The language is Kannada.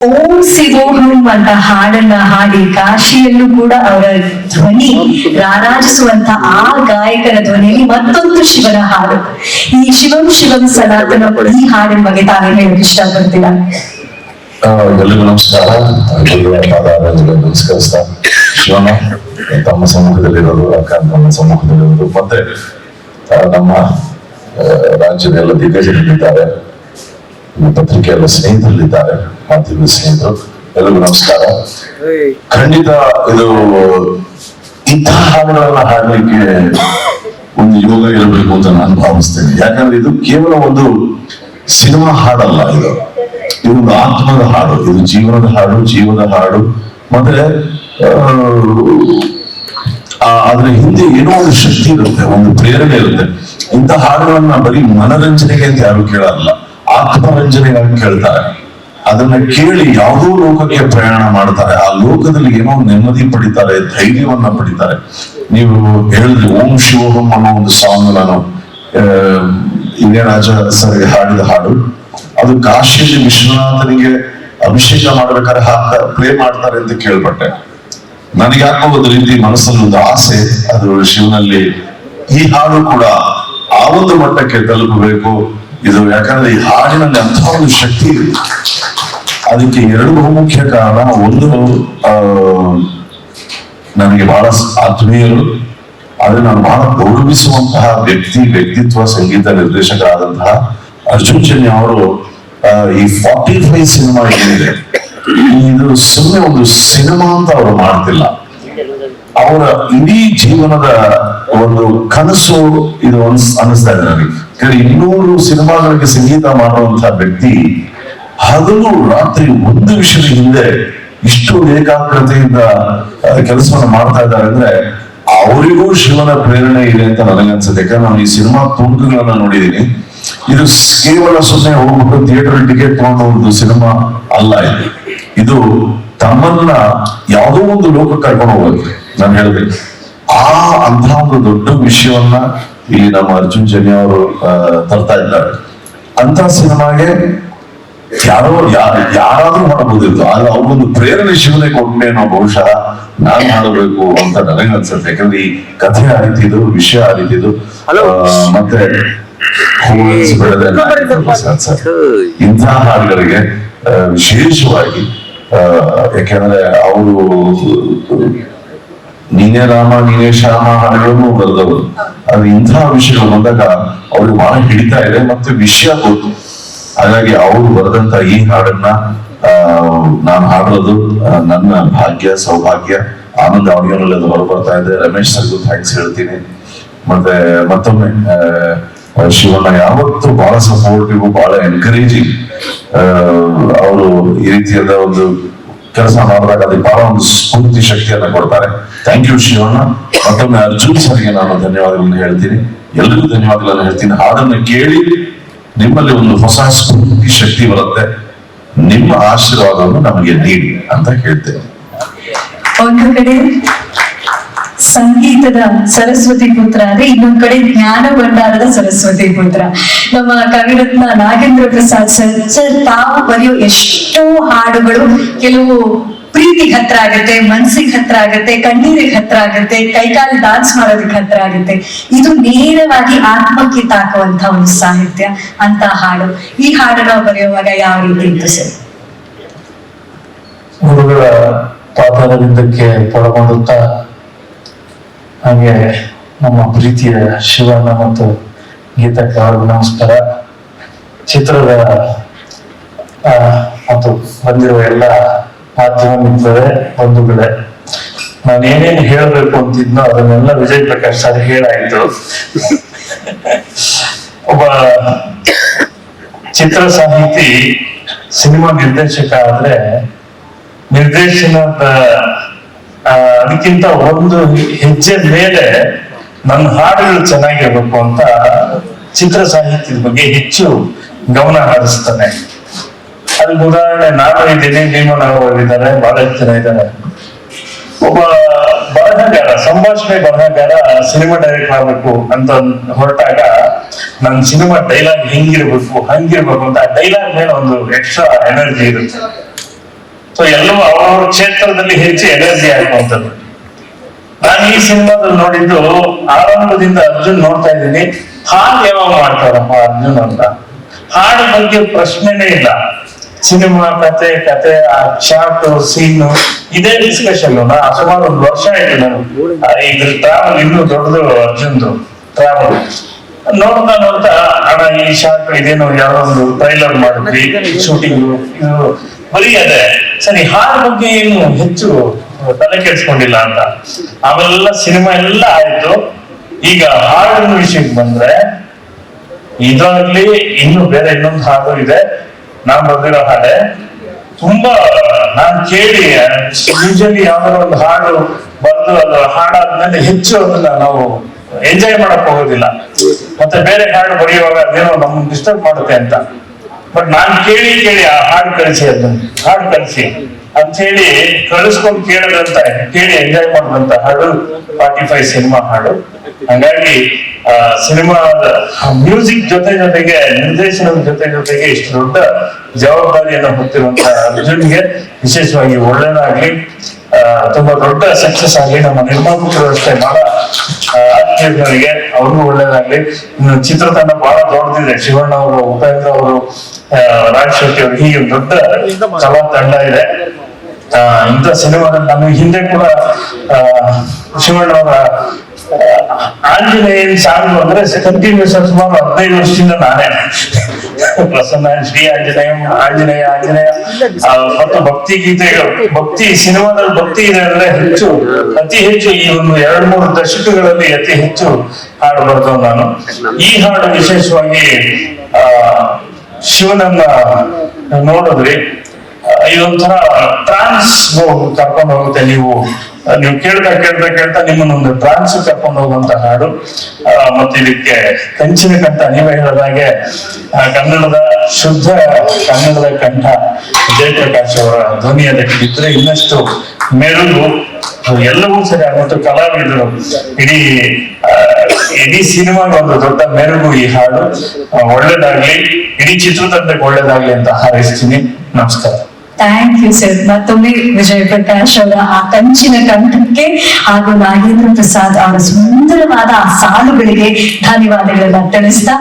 ಓಂ ಶಿವೋಹಂ ಅಂತ ಹಾಡನ್ನ ಹಾಡಿ ಕಾಶಿಯಲ್ಲೂ ಕೂಡ ಅವರ ಧ್ವನಿ ರಾರಾಜಿಸುವಂತ ಆ ಗಾಯಕರ ಧ್ವನಿಯಲ್ಲಿ ಮತ್ತೊಂದು ಶಿವನ ಹಾಡು. ಈ ಶಿವಂ ಶಿವಂ ಸನಾತನ ಈ ಹಾಡಿನ ಬಗ್ಗೆ ತಾವೇ ಹೇಳಕ್ ಇಷ್ಟಪಡ್ತೀರಾ? ಎಲ್ಲಿಗೂ ನಮಸ್ಕಾರ. ನಮಸ್ಕರಿಸ್ತಾ ಶಿವನ ತಮ್ಮ ಸಮ್ಮುಖದಲ್ಲಿರೋದು, ಅಕ್ಕ ನಮ್ಮ ಸಮ್ಮುಖದಲ್ಲಿರೋದು, ಮತ್ತೆ ನಮ್ಮ ರಾಜ್ಯದ ಎಲ್ಲ ದಿಗ್ಗಜರಿದ್ದಾರೆ, ಪತ್ರಿಕೆಯಲ್ಲ ಸ್ನೇಹಿತರಲ್ಲಿದ್ದಾರೆ, ಮಾಧ್ಯಮದ ಸ್ನೇಹಿತರು, ಎಲ್ಲರಿಗೂ ನಮಸ್ಕಾರ. ಖಂಡಿತ ಇದು ಇಂತಹ ಹಾಡುಗಳನ್ನ ಹಾಡಲಿಕ್ಕೆ ಒಂದು ಯೋಗ ಇರಬೇಕು ಅಂತ ನಾನು ಭಾವಿಸ್ತೇನೆ. ಯಾಕಂದ್ರೆ ಇದು ಕೇವಲ ಒಂದು ಸಿನಿಮಾ ಹಾಡಲ್ಲ, ಇದೊಂದು ಆತ್ಮದ ಹಾಡು, ಇದು ಜೀವನದ ಹಾಡು, ಜೀವದ ಹಾಡು. ಮತ್ತೆ ಅದ್ರ ಹಿಂದೆ ಏನೋ ಒಂದು ಶಕ್ತಿ ಇರುತ್ತೆ, ಒಂದು ಪ್ರೇರಣೆ ಇರುತ್ತೆ. ಇಂಥ ಹಾಡುಗಳನ್ನ ಬರೀ ಮನರಂಜನೆಗೆ ಅಂತ ಯಾರು ಕೇಳಲ್ಲ, ಆತ್ಮರಂಜನೆಗಾಗಿ ಕೇಳ್ತಾರೆ. ಅದನ್ನ ಕೇಳಿ ಯಾವುದೋ ಲೋಕಕ್ಕೆ ಪ್ರಯಾಣ ಮಾಡ್ತಾರೆ, ಆ ಲೋಕದಲ್ಲಿ ಏನೋ ನೆಮ್ಮದಿ ಪಡಿತಾರೆ, ಧೈರ್ಯವನ್ನ ಪಡಿತಾರೆ. ನೀವು ಹೇಳಿದ್ರಿ ಓಂ ಶಿವೋಹಂ ಅನ್ನೋ ಒಂದು ಸಾಂಗ್ ನಾನು ಇಳೆಯರಾಜ ಸರ್ ಹಾಡಿದ ಹಾಡು. ಅದು ಕಾಶಿಯಲ್ಲಿ ವಿಶ್ವನಾಥನಿಗೆ ಅಭಿಷೇಕ ಮಾಡ್ಬೇಕಾದ್ರೆ ಪ್ಲೇ ಮಾಡ್ತಾರೆ ಅಂತ ಕೇಳ್ಪಟ್ಟೆ. ನನಗೆ ಯಾಕೋ ಒಂದು ರೀತಿ ಮನಸ್ಸಲ್ಲಿ ಒಂದು ಆಸೆ, ಅದು ಶಿವನಲ್ಲಿ ಈ ಹಾಡು ಕೂಡ ಆ ಒಂದು ಮಟ್ಟಕ್ಕೆ ತಲುಪಬೇಕು ಇದು. ಯಾಕಂದ್ರೆ ಈ ಹಾಡಿನಲ್ಲಿ ಅಂಥ ಒಂದು ಶಕ್ತಿ ಇದೆ. ಅದಕ್ಕೆ ಎರಡು ಬಹುಮುಖ್ಯ ಕಾರಣ. ಒಂದು, ನನಗೆ ಬಹಳ ಆತ್ಮೀಯರು, ಆದ್ರೆ ನಾನು ಬಹಳ ಗೌರವಿಸುವಂತಹ ವ್ಯಕ್ತಿತ್ವ ಸಂಗೀತ ನಿರ್ದೇಶಕರಾದಂತಹ ಅರ್ಜುನ್ ಜನ್ಯ ಅವರು ಈ 45 ಸಿನಿಮಾ ಏನಿದೆ, ಇದು ಸುಮ್ಮನೆ ಒಂದು ಸಿನಿಮಾ ಅಂತ ಅವರು ಮಾಡ್ತಿಲ್ಲ. ಅವರ ಇಡೀ ಜೀವನದ ಒಂದು ಕನಸು ಇದು ಅನಿಸ್ತಾ ಇದೆ ನನಗೆ. 200 ಸಿನಿಮಾಗಳಿಗೆ ಸಂಗೀತ ಮಾಡುವಂತಹ ವ್ಯಕ್ತಿ ಹಗಲು ರಾತ್ರಿ ಒಂದು ವಿಷಯದ ಹಿಂದೆ ಇಷ್ಟು ಏಕಾಗ್ರತೆಯಿಂದ ಕೆಲಸವನ್ನು ಮಾಡ್ತಾ ಇದ್ದಾರೆ ಅಂದ್ರೆ ಅವರಿಗೂ ಶಿವನ ಪ್ರೇರಣೆ ಇದೆ ಅಂತ ನನಗನ್ಸುತ್ತೆ. ಯಾಕಂದ್ರೆ ನಾನು ಈ ಸಿನಿಮಾ ತುಣುಕುಗಳನ್ನ ನೋಡಿದೀನಿ. ಇದು ಕೇವಲ ಸುಮ್ಮನೆ ಹೋಗ್ಬಿಟ್ಟು ಥಿಯೇಟರ್ ಟಿಕೆಟ್ ತಗೊಂಡು ಒಂದು ಸಿನಿಮಾ ಅಲ್ಲ. ಇದು ತಮ್ಮನ್ನ ಯಾವುದೋ ಒಂದು ಲೋಕಕ್ಕೆ ಕರ್ಕೊಂಡು ಹೋಗುತ್ತೆ. ನಾನು ಹೇಳಿದೆ ಅಂತಹ ಒಂದು ದೊಡ್ಡ ವಿಷಯವನ್ನ ಈ ನಮ್ಮ ಅರ್ಜುನ್ ಜನ್ಯ ಅವರು ತರ್ತಾ ಇದ್ದಾರೆ. ಅಂತ ಸಿನಿಮಾಗೆ ಯಾರಾದ್ರೂ ಮಾಡಬಹುದಿತ್ತು, ಆದ್ರೆ ಅವ್ರಿಗೊಂದು ಪ್ರೇರಣೆ ಶಿವನೇ ಕೊಟ್ಟೇನೋ ಬಹುಶಃ ನಾನ್ ಮಾಡಬೇಕು ಅಂತ ನನಗೆ ಅನ್ಸುತ್ತೆ. ಯಾಕಂದ್ರೆ ಈ ಕಥೆ ಆ ರೀತಿದು, ವಿಷಯ ಆ ರೀತಿದು, ಮತ್ತೆ ಇಂತಹ ಹಾಡುಗಳಿಗೆ ವಿಶೇಷವಾಗಿ ಯಾಕೆಂದ್ರೆ ಅವರು ನೀನೇ ರಾಮ ನೀನೇ ಶ್ಯಾಮ ಹಾಡುಗಳನ್ನು ಬರೆದವರು. ಆದ್ರೆ ಇಂತಹ ವಿಷಯಗಳು ಬಂದಾಗ ಅವ್ರಿಗೆ ಬಹಳ ಹಿಡಿತಾ ಇದೆ, ಮತ್ತೆ ವಿಷಯ ಗೊತ್ತು. ಹಾಗಾಗಿ ಅವರು ಬರೆದಂತ ಈ ಹಾಡನ್ನ ನಾನು ಹಾಡೋದು ನನ್ನ ಭಾಗ್ಯ, ಸೌಭಾಗ್ಯ, ಆನಂದ. ಆಡಿಯೋನಲ್ಲಿ ಅದು ಹೊರಬರ್ತಾ ಇದೆ. ರಮೇಶ್ ಸರ್ಗೂ ಥ್ಯಾಂಕ್ಸ್ ಹೇಳ್ತೀನಿ. ಮತ್ತೆ ಮತ್ತೊಮ್ಮೆ ಶಿವಣ್ಣ ಯಾವತ್ತು ಬಹಳ ಸಪೋರ್ಟಿವ್, ಬಹಳ ಎನ್ಕರೇಜಿಂಗ್. ಅವರು ಈ ರೀತಿಯಾದ ಒಂದು ಕೆಲಸ ಮಾಡಿದಾಗ ಅದಕ್ಕೆ ಬಹಳ ಒಂದು ಸ್ಫೂರ್ತಿ ಶಕ್ತಿಯನ್ನ ಕೊಡ್ತಾರೆ. Thank you Shivanna. ಮತ್ತೊಮ್ಮೆ ಅರ್ಜುನ್ ಸರ್ಗೆ ನಾನು ಧನ್ಯವಾದಗಳನ್ನು ಹೇಳ್ತೀನಿ, ಎಲ್ರಿಗೂ ಧನ್ಯವಾದಗಳನ್ನು ಹೇಳ್ತೀನಿ. ಹಾಡನ್ನು ಕೇಳಿ ನಿಮ್ಮಲ್ಲಿ ಒಂದು ಹೊಸ ಸ್ಫೂರ್ತಿ ಶಕ್ತಿ ಬರುತ್ತೆ. ನಿಮ್ಮ ಆಶೀರ್ವಾದವನ್ನು ನಮಗೆ ನೀಡಿ ಅಂತ ಹೇಳ್ತೇನೆ. ಒಂದು ಕಡೆ ಸಂಗೀತದ ಸರಸ್ವತಿ ಪುತ್ರ ಆದ್ರೆ ಇನ್ನೊಂದ್ ಕಡೆ ಜ್ಞಾನ ಭಂಡಾರದ ಸರಸ್ವತಿ ಪುತ್ರ ನಮ್ಮ ಕವಿರತ್ನ ನಾಗೇಂದ್ರ ಪ್ರಸಾದ್ ಸರ್ ತಾವು ಬರೆಯೋ ಎಷ್ಟೋ ಹಾಡುಗಳು ಕೆಲವು ಪ್ರೀತಿಗೆ ಹತ್ರ ಆಗತ್ತೆ, ಮನ್ಸಿಗೆ ಹತ್ರ ಆಗತ್ತೆ, ಕಣ್ಣೀರಿಗೆ ಹತ್ರ ಆಗತ್ತೆ, ಕೈಕಾಲು ಡಾನ್ಸ್ ಮಾಡೋದಕ್ಕೆ ಹತ್ರ ಆಗತ್ತೆ. ಇದು ನೇರವಾಗಿ ಆತ್ಮಕ್ಕೆ ತಾಕುವಂತ ಒಂದು ಸಾಹಿತ್ಯ ಅಂತ ಹಾಡು. ಈ ಹಾಡನ್ನು ಬರೆಯುವಾಗ ಯಾವ ರೀತಿ ಇತ್ತು ಸರ್? ಗುರುಗಳ ಪಾದಾರವಿಂದಕ್ಕೆ ಪೊಳಮಾಡುತ್ತಾ, ಹಾಗೆ ನಮ್ಮ ಪ್ರೀತಿಯ ಶಿವಣ್ಣ ಮತ್ತು ಗೀತಕ್ಕೆ ಅವರಿಗೂ ನಮಸ್ಕಾರ. ಚಿತ್ರದ ಮತ್ತು ಬಂದಿರುವ ಎಲ್ಲ ಮಾಧ್ಯಮ ಮಿತ್ರರೇ, ಬಂಧುಗಳೇ, ನಾನು ಏನೇನು ಹೇಳಬೇಕು ಅಂತಿದ್ನೋ ಅದನ್ನೆಲ್ಲ ವಿಜಯ್ ಪ್ರಕಾಶ್ ಸರ್ ಹೇಳಾಯ್ತು. ಒಬ್ಬ ಚಿತ್ರ ಸಾಹಿತಿ ಸಿನಿಮಾ ನಿರ್ದೇಶಕ ಆದ್ರೆ ನಿರ್ದೇಶನದ ಅದಕ್ಕಿಂತ ಒಂದು ಹೆಜ್ಜೆ ಮೇಲೆ ನನ್ನ ಹಾಡುಗಳು ಚೆನ್ನಾಗಿರ್ಬೇಕು ಅಂತ ಚಿತ್ರ ಸಾಹಿತ್ಯದ ಬಗ್ಗೆ ಹೆಚ್ಚು ಗಮನ ಹರಿಸ್ತಾನೆ. ಅದಕ್ಕೆ ಉದಾಹರಣೆ ನಾನು ಇದ್ದೀನಿ, ನೀವು ಇದ್ದಾರೆ, ಬಹಳಷ್ಟು ಜನ ಇದ್ದಾರೆ. ಒಬ್ಬ ಬರಹಗಾರ, ಸಂಭಾಷಣೆ ಬರಹಗಾರ ಸಿನಿಮಾ ಡೈರೆಕ್ಟ್ ಮಾಡ್ಬೇಕು ಅಂತ ಹೊರಟಾಗ ನನ್ನ ಸಿನಿಮಾ ಡೈಲಾಗ್ ಹಿಂಗಿರ್ಬೇಕು ಹಂಗಿರ್ಬೇಕು ಅಂತ ಡೈಲಾಗ್ ಮೇಲೆ ಒಂದು ಎಕ್ಸ್ಟ್ರಾ ಎನರ್ಜಿ ಇರುತ್ತೆ. ಸೊ ಎಲ್ಲವೂ ಅವ್ರವ್ರ ಕ್ಷೇತ್ರದಲ್ಲಿ ಹೆಚ್ಚು ಎನರ್ಜಿ ಆಗುವಂಥದ್ದು. ನಾನು ಈ ಸಿನಿಮಾದಲ್ಲಿ ನೋಡಿದ್ದು ಆರಂಭದಿಂದ ಅರ್ಜುನ್ ನೋಡ್ತಾ ಇದ್ದೀನಿ, ಹಾಡು ಯಾವಾಗ ಮಾಡ್ತಾರಪ್ಪ ಅರ್ಜುನ್ ಅಂತ. ಹಾಡು ಬಗ್ಗೆ ಪ್ರಶ್ನೆನೇ ಇಲ್ಲ. ಸಿನಿಮಾ ಕತೆ ಆ ಶಾರ್ಟ್ ಸೀನ್ ಇದೇ ಡಿಸ್ಕಷನ್. ಸುಮಾರು 1 ವರ್ಷ ಆಯ್ತು ನಾನು ಇದ್ರ ಟ್ರಾವೆಲ್ ಇನ್ನೂ ದೊಡ್ಡದು ಅರ್ಜುನ್ದು ಟ್ರಾವೆಲ್ ನೋಡ್ತಾ ಅಣ್ಣ ಈ ಶಾರ್ಟ್ ಇದೇನೋ ಯಾವ್ದೋ ಒಂದು ಟ್ರೈಲರ್ ಮಾಡಿದ್ವಿ, ಶೂಟಿಂಗ್ ಇದು ಬರೀ ಅದೇ ಸರಿ, ಹಾಡು ಬಗ್ಗೆ ಏನು ಹೆಚ್ಚು ತಲೆ ಕೆಡಿಸ್ಕೊಂಡಿಲ್ಲ ಅಂತ. ಅವೆಲ್ಲ ಸಿನಿಮಾ ಎಲ್ಲ ಆಯ್ತು. ಈಗ ಹಾಡಿನ ವಿಷಯಕ್ಕೆ ಬಂದ್ರೆ ಇದರಲ್ಲಿ ಇನ್ನು ಬೇರೆ ಇನ್ನೊಂದು ಹಾಡು ಇದೆ, ನಾನ್ ಬರ್ದಿರೋ ಹಾಡೆ. ತುಂಬಾ ನಾನ್ ಕೇಳಿ ಯೂಶಲಿ ಯಾವ್ದಾರ ಒಂದು ಹಾಡು ಬರ್ದು ಅದು ಹಾಡಾದ್ಮೇಲೆ ಹೆಚ್ಚು ಅದನ್ನ ನಾವು ಎಂಜಾಯ್ ಮಾಡಕ್ ಹೋಗೋದಿಲ್ಲ. ಮತ್ತೆ ಬೇರೆ ಹಾಡು ಬರೆಯುವಾಗ ಅದೇನೋ ನಮ್ಗೆ ಡಿಸ್ಟರ್ಬ್ ಮಾಡುತ್ತೆ ಅಂತ. ಬಟ್ ನಾನ್ ಕೇಳಿ ಆ ಹಾಡು ಕಳಿಸಿ ಹಾಡು ಕಳಿಸಿ ಅಂತ ಹೇಳಿ ಕಳಿಸ್ಕೊಂಡು ಕೇಳಿ ಎಂಜಾಯ್ ಮಾಡುವಂತ ಹಾಡು 45 ಸಿನಿಮಾ ಹಾಡು. ಹಾಗಾಗಿ ಸಿನಿಮಾದ ಮ್ಯೂಸಿಕ್ ಜೊತೆಗೆ ನಿರ್ದೇಶನದ ಜೊತೆಗೆ ಇಷ್ಟು ದೊಡ್ಡ ಜವಾಬ್ದಾರಿಯನ್ನು ಹೊತ್ತಿರುವಂತಹ ಅರ್ಜುನ್ಗೆ ವಿಶೇಷವಾಗಿ ಒಳ್ಳೇದಾಗ್ಲಿ, ತುಂಬಾ ದೊಡ್ಡ ಸಕ್ಸಸ್ ಆಗ್ಲಿ. ನಮ್ಮ ನಿರ್ಮಾಪಕರು ಅಷ್ಟೇ ಬಹಳ ಆತ್ಮೀಯರಿಗೆ ಅವ್ರಿಗೂ ಒಳ್ಳೇದಾಗ್ಲಿ. ಇನ್ನು ಚಿತ್ರತಂಡ ಬಹಳ ದೊಡ್ಡದಿದೆ. ಶಿವಣ್ಣ ಅವರು, ಉಪೇಂದ್ರ ಅವರು, ರಾಜ್ ಶೆಟ್ಟಿ ಅವರು, ಹೀಗೆ ದೊಡ್ಡ ಕಲಾ ತಂಡ ಇದೆ. ಇಂಥ ಸಿನಿಮಾದಲ್ಲಿ ನಾನು ಹಿಂದೆ ಕೂಡ ಶಿವಣ್ಣ ಅವರ ಆಂಜನೇಯನ್ ಸಾಂಗ್ ಅಂದ್ರೆ ಕಂಟಿನ್ಯೂಸ್ ಸುಮಾರು 15 ವರ್ಷದಿಂದ ನಾನೇ ಪ್ರಸನ್ನ ಶ್ರೀ ಆಂಜನೇಯ ಮತ್ತು ಭಕ್ತಿ ಗೀತೆಗಳು, ಭಕ್ತಿ ಸಿನಿಮಾದಲ್ಲಿ ಭಕ್ತಿ ಇದೆ ಅಂದ್ರೆ ಅತಿ ಹೆಚ್ಚು ಈ ಒಂದು 2-3 ದಶಕಗಳಲ್ಲಿ ಅತಿ ಹೆಚ್ಚು ಹಾಡು ಬರ್ತವ್ ನಾನು. ಈ ಹಾಡು ವಿಶೇಷವಾಗಿ ಶಿವನನ್ನ ನೋಡಿದ್ರಿ, ಇದೊಂಥರ ಟ್ರಾನ್ಸ್ ಕರ್ಕೊಂಡು ಹೋಗುತ್ತೆ. ನೀವು ಕೇಳ್ತಾ ನಿಮ್ಮನ್ನೊಂದು ಟ್ರಾನ್ಸ್ ಕರ್ಕೊಂಡು ಹೋಗುವಂತ ಹಾಡು. ಮತ್ತೆ ಇದಕ್ಕೆ ಕಂಚಿನ ಕಂಠ, ನೀವೇ ಹೇಳಿದಾಗೆ ಕನ್ನಡದ ಶುದ್ಧ ಕನ್ನಡದ ಕಂಠ ಜಯಪ್ರಕಾಶ್ ಅವರ ಧ್ವನಿ ಅದಕ್ಕೆ ಬಿದ್ದರೆ ಇನ್ನಷ್ಟು ಮೆರುಗು ಎಲ್ಲವೂ ಸರಿ ಆಗುತ್ತೆ. ಕಲಾವಿದರು ಇಡೀ ಸಿನಿಮಾಗೆ ಒಂದು ದೊಡ್ಡ ಮೆರುಗು ಈ ಹಾಡು. ಒಳ್ಳೇದಾಗ್ಲಿ, ಇಡೀ ಚಿತ್ರತಂಡಕ್ಕೆ ಒಳ್ಳೇದಾಗ್ಲಿ ಅಂತ ಹಾರೈಸ್ತೀನಿ. ನಮಸ್ಕಾರ. Thank you sir. ಮತ್ತೊಮ್ಮೆ ವಿಜಯ್ ಪ್ರಕಾಶ್ ಅವರ ಆ ಕಂಚಿನ ಕಂಠಕ್ಕೆ ಹಾಗೂ ನಾಗೇಂದ್ರ ಪ್ರಸಾದ್ ಅವರ ಸುಂದರವಾದ ಆ ಸಾಲುಗಳಿಗೆ ಧನ್ಯವಾದಗಳನ್ನ ತಿಳಿಸ್ತಾ